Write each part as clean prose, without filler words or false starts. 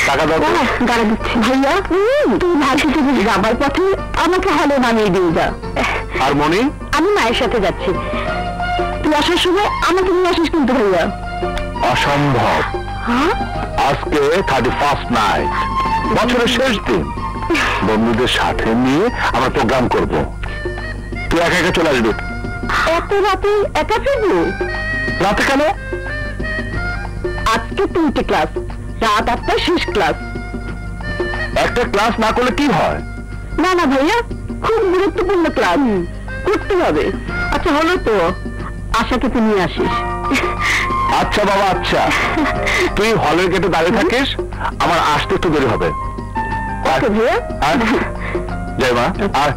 টাকা দাও। গাড়ি দিচ্ছি ভাইয়া। তুই ভার্সিটি যাবার পথে আমাকে হলে নামিয়ে দিয়ে যা। আর মনি? আমি মায়ের সাথে যাচ্ছি, তুই আসার সময় আমাকে নিয়ে আসিস কিন্তু ভাইয়া। অসম্ভব, আজকে 31st নাইট, বছরের শেষ দিন, বন্ধুদের সাথে নিয়ে আমরা প্রোগ্রাম করব। তুই একা একা চলে আসবি। এত রাতে একা ফিরবো? রাতে কেন? আজকে 3টে ক্লাস, রাত 8টায় শেষ ক্লাস। একটা ক্লাস না করলে কি হয়? না না ভাইয়া, খুব গুরুত্বপূর্ণ ক্লাস, করতে হবে। আচ্ছা হলো তো, আশাকে তুই নিয়ে আসিস। আচ্ছা বাবা, আচ্ছা। তুই হলের গেটে দাঁড়িয়ে থাকিস, আমার আসতে একটু দেরি হবে। ওকে ভাইয়া। জয় মা। আর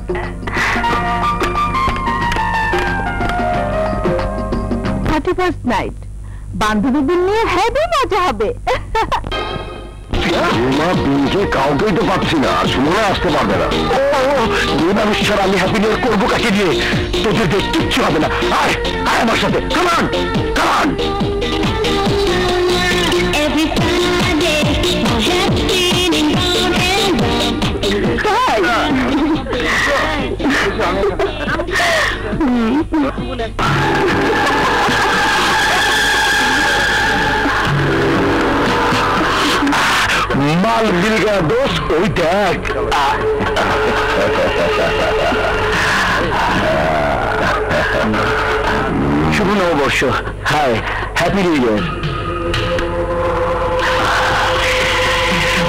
31st নাইট, বান্ধবীদের নিয়ে হেভি মজা হবে। কাউকেই তো পাচ্ছি না, সুমনা আসতে পারবে না। আমি হ্যাপি নিউ ইয়ার করবো কাকে দিয়ে? তোদের কিচ্ছু হবে না। আয় আয় আমার সাথে, কামান কামান। মাল মিল গয়া দোষ, ওই দেখ। শুভ নববর্ষ। Hi, happy new year.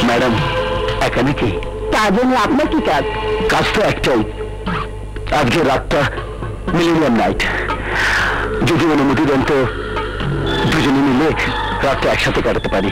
Madam একা নাকি? তার জন্য আপনার কি কাজ? কাজ তো একটাই, আজকে রাতটা মিলেনিয়াম নাইট। যদি অনুমতি দেন তো দুজনে মিলে রাতটা একসাথে কাটাতে পারি।